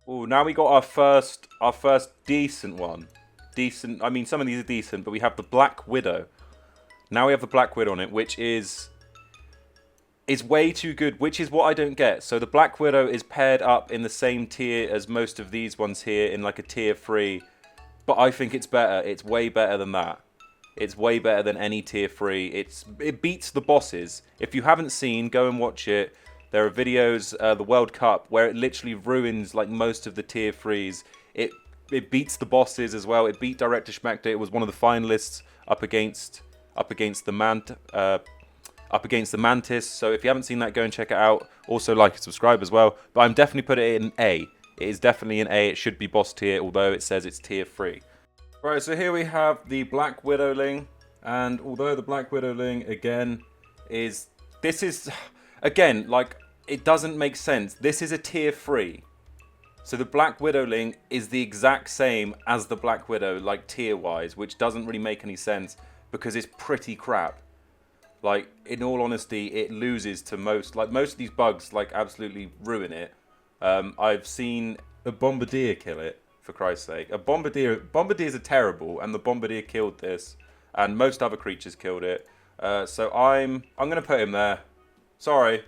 Oh, now we got our first decent one. Decent. I mean, some of these are decent, but we have the Black Widow. Now we have the Black Widow on it, which is way too good, which is what I don't get. So the Black Widow is paired up in the same tier as most of these ones here, in like a tier 3. But I think it's better. It's way better than that. It's way better than any tier 3. It beats the bosses. If you haven't seen, go and watch it. There are videos, the World Cup, where it literally ruins like most of the tier 3s. It beats the bosses as well. It beat Director Schmackter. It was one of the finalists up against the Mantis. So if you haven't seen that, go and check it out. Also like and subscribe as well. But I'm definitely putting it in A. It is definitely an A. It should be boss tier, although it says it's tier 3. Right, so here we have the Black Widowling. And although the Black Widowling, again, again, like, it doesn't make sense. This is a tier 3. So the Black Widowling is the exact same as the Black Widow, like tier-wise, which doesn't really make any sense because it's pretty crap. Like, in all honesty, it loses to most of these bugs, like, absolutely ruin it. I've seen a Bombardier kill it, for Christ's sake. Bombardiers are terrible, and the Bombardier killed this, and most other creatures killed it. So I'm going to put him there. Sorry.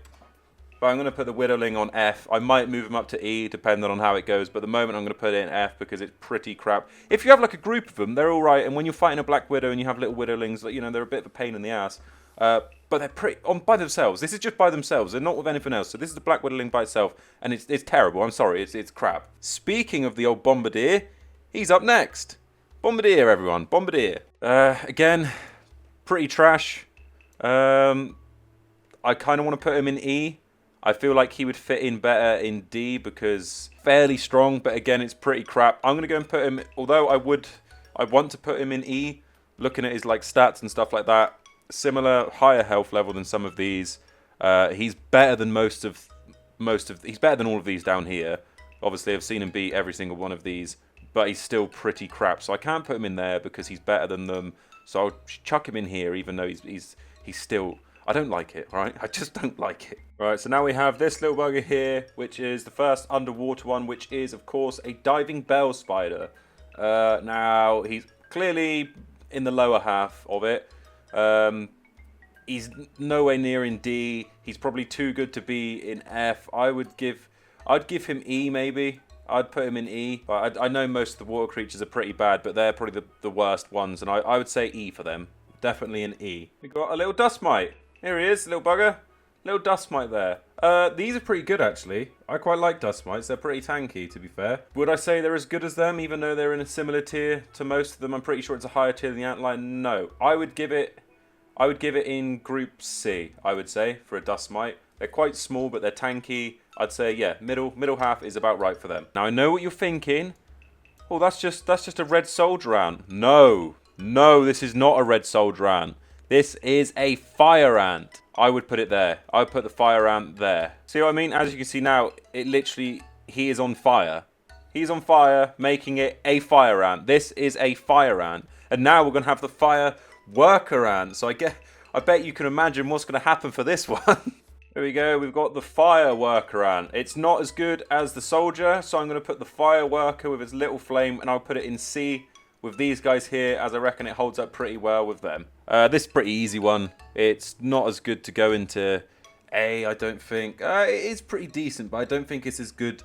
But I'm going to put the Widowling on F. I might move him up to E, depending on how it goes. But at the moment, I'm going to put it in F because it's pretty crap. If you have like a group of them, they're all right. And when you're fighting a Black Widow and you have little Widowlings, like, you know, they're a bit of a pain in the ass. But they're pretty by themselves. This is just by themselves. They're not with anything else. So this is the Black Widowling by itself, and it's terrible. I'm sorry, it's crap. Speaking of the old Bombardier, he's up next. Bombardier, everyone, Bombardier. Again, pretty trash. I kind of want to put him in E. I feel like he would fit in better in D because fairly strong, but again, it's pretty crap. I'm going to go and put him, although I want to put him in E, looking at his like stats and stuff like that. Similar, higher health level than some of these. He's better than he's better than all of these down here. Obviously, I've seen him beat every single one of these, but he's still pretty crap. So I can't put him in there because he's better than them. So I'll chuck him in here, even though he's still... I don't like it, right? I just don't like it. Right, so now we have this little bugger here, which is the first underwater one, which is, of course, a diving bell spider. Now, he's clearly in the lower half of it. He's nowhere near in D. He's probably too good to be in F. I'd give him E, maybe. I'd put him in E. I know most of the water creatures are pretty bad, but they're probably the worst ones, and I would say E for them. Definitely an E. We got a little dust mite. Here he is, little bugger. Little dust mite there. These are pretty good, actually. I quite like dust mites. They're pretty tanky, to be fair. Would I say they're as good as them, even though they're in a similar tier to most of them? I'm pretty sure it's a higher tier than the antlion. No. I would give it in Group C, I would say, for a dust mite. They're quite small, but they're tanky. I'd say, yeah, middle half is about right for them. Now, I know what you're thinking. Oh, that's just a red soldier ant. No, this is not a red soldier ant. This is a fire ant. I would put it there. I would put the fire ant there. See what I mean? As you can see now, he is on fire. He's on fire, making it a fire ant. This is a fire ant. And now we're going to have the fire worker ant. So I bet you can imagine what's going to happen for this one. Here we go. We've got the fire worker ant. It's not as good as the soldier, so I'm going to put the fire worker with its little flame, and I'll put it in C with these guys here, as I reckon it holds up pretty well with them. This is a pretty easy one. It's not as good to go into A, I don't think. It is pretty decent, but I don't think it's as good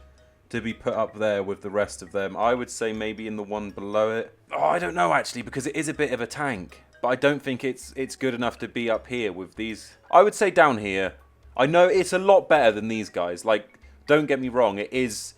to be put up there with the rest of them. I would say maybe in the one below it. Oh, I don't know, actually, because it is a bit of a tank. But I don't think it's good enough to be up here with these. I would say down here. I know it's a lot better than these guys. Like, don't get me wrong. It is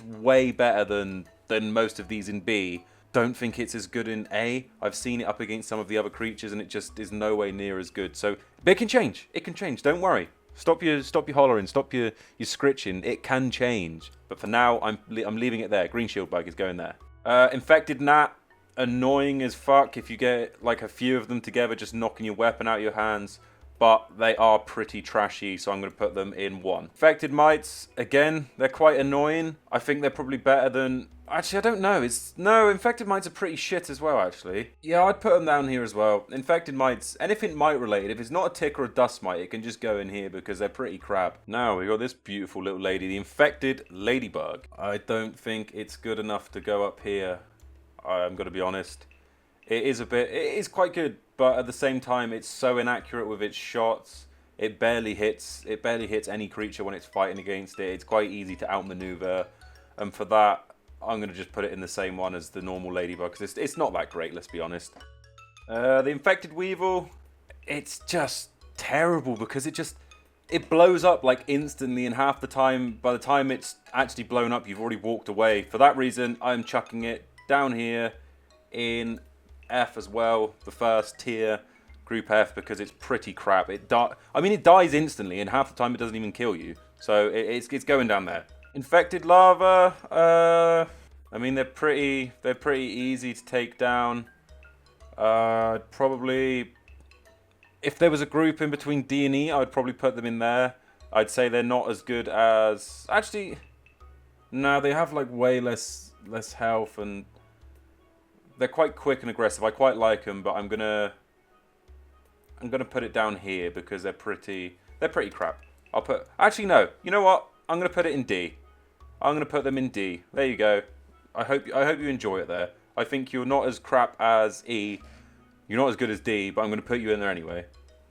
way better than most of these in B. Don't think it's as good in A. I've seen it up against some of the other creatures, and it just is nowhere near as good. So, but it can change. It can change. Don't worry. Stop your hollering. Stop your scritching. It can change. But for now, I'm leaving it there. Green shield bug is going there. Infected gnat. Annoying as fuck if you get like a few of them together, just knocking your weapon out of your hands. but they are pretty trashy, so I'm going to put them in 1. Infected mites, again, they're quite annoying. I think they're probably better than... Actually, I don't know. No, infected mites are pretty shit as well, actually. Yeah, I'd put them down here as well. Infected mites, anything mite related, if it's not a tick or a dust mite, it can just go in here because they're pretty crap. Now, we got this beautiful little lady, the infected ladybug. I don't think it's good enough to go up here. I'm going to be honest. It is quite good, but at the same time, it's so inaccurate with its shots. It barely hits any creature when it's fighting against it. It's quite easy to outmaneuver, and for that, I'm going to just put it in the same one as the normal ladybug, because it's not that great, let's be honest. The infected weevil, it's just terrible, because it blows up like instantly, and half the time, by the time it's actually blown up, you've already walked away. For that reason, I'm chucking it down here in F as well, the first tier, group F, because it's pretty crap. It dies instantly, and half the time it doesn't even kill you. So it's going down there. Infected larva, I mean, they're pretty easy to take down. Probably, if there was a group in between D and E, I would probably put them in there. I'd say they're not as good as... Actually, no, they have like way less health, and they're quite quick and aggressive. I quite like them, but I'm gonna put it down here because they're pretty crap. Actually, no. You know what? I'm gonna put it in D. I'm gonna put them in D. There you go. I hope you enjoy it there. I think you're not as crap as E. You're not as good as D, but I'm gonna put you in there anyway.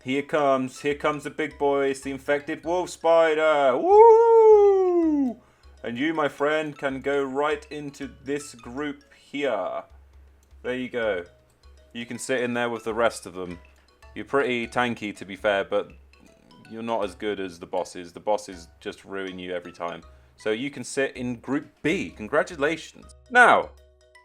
Here comes the big boy. It's the infected wolf spider. Woo! And you, my friend, can go right into this group here. There you go. You can sit in there with the rest of them. You're pretty tanky, to be fair, but you're not as good as the bosses. The bosses just ruin you every time. So you can sit in Group B. Congratulations. Now,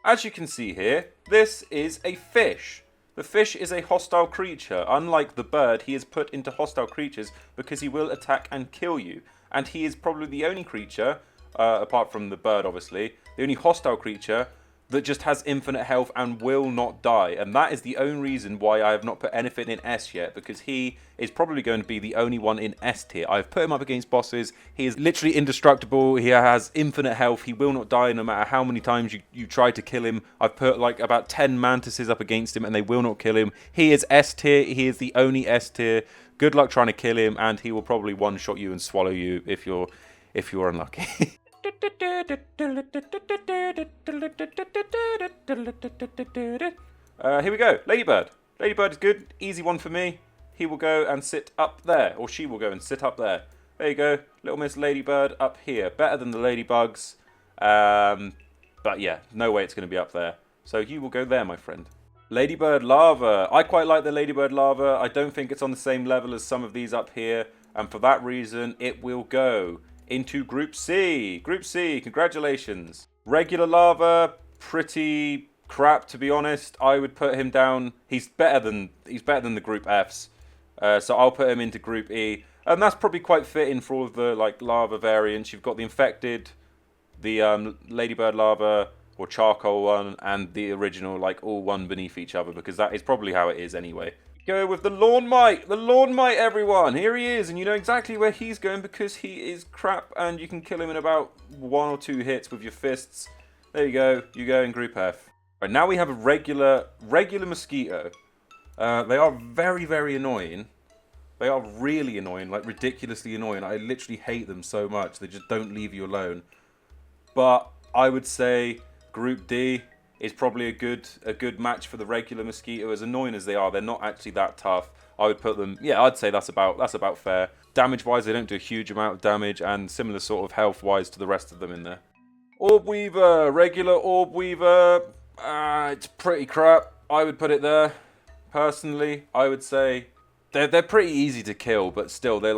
as you can see here, this is a fish. The fish is a hostile creature. Unlike the bird, he is put into hostile creatures because he will attack and kill you. And he is probably the only creature, apart from the bird obviously, the only hostile creature that just has infinite health and will not die. And that is the only reason why I have not put anything in S yet, because he is probably going to be the only one in S tier. I've put him up against bosses. He is literally indestructible. He has infinite health. He will not die no matter how many times you try to kill him. I've put like about 10 mantises up against him and they will not kill him. He is S tier. He is the only S tier. Good luck trying to kill him, and he will probably one-shot you and swallow you if you're unlucky. Here we go. Ladybird. Ladybird is good. Easy one for me. He will go and sit up there. Or she will go and sit up there. There you go. Little Miss Ladybird up here. Better than the ladybugs. But yeah, no way it's going to be up there. So you will go there, my friend. Ladybird larva. I quite like the ladybird larva. I don't think it's on the same level as some of these up here. And for that reason, it will go into Group C. Group C, congratulations. Regular larva, pretty crap, to be honest. I would put him down. He's better than the Group Fs. So I'll put him into Group E. And that's probably quite fitting for all of the like larva variants. You've got the infected, the ladybird larva or charcoal one, and the original, like all one beneath each other, because that is probably how it is anyway. Go with the lawn mite. The lawn mite, everyone. Here he is, and you know exactly where he's going because he is crap, and you can kill him in about 1 or 2 hits with your fists. There you go. You go in Group F. Right, now we have a regular mosquito. They are very, very annoying. They are really annoying, like ridiculously annoying. I literally hate them so much. They just don't leave you alone. But I would say Group D is probably a good match for the regular mosquito. As annoying as they are, they're not actually that tough. I would put them, yeah, I'd say that's about fair. Damage-wise, they don't do a huge amount of damage, and similar sort of health-wise to the rest of them in there. Orb Weaver, regular Orb Weaver, it's pretty crap. I would put it there. Personally, I would say they're pretty easy to kill, but still, they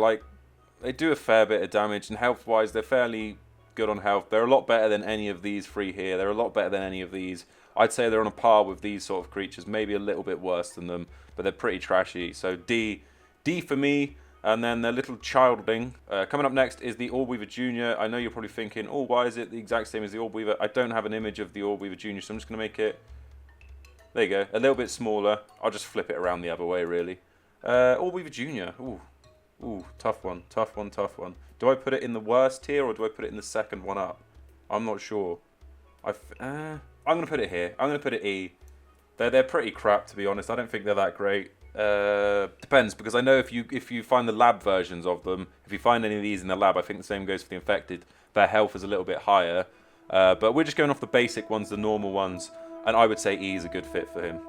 do a fair bit of damage, and health-wise, they're fairly good on health. They're a lot better than any of these 3 here. They're a lot better than any of these. I'd say they're on a par with these sort of creatures, maybe a little bit worse than them, but they're pretty trashy. So D for me, and then their little childling. Coming up next is the Orb Weaver Junior. I know you're probably thinking, oh, why is it the exact same as the Orb Weaver? I don't have an image of the Orb Weaver Junior, so I'm just going to make it, there you go, a little bit smaller. I'll just flip it around the other way, really. Or Weaver Junior. Ooh, tough one. Do I put it in the worst tier or do I put it in the second one up? I'm not sure. I'm gonna put it here. I'm gonna put it E. They're pretty crap, to be honest. I don't think they're that great. Depends, because I know if you find the lab versions of them, if you find any of these in the lab, I think the same goes for the infected. Their health is a little bit higher. But we're just going off the basic ones, the normal ones, and I would say E is a good fit for him.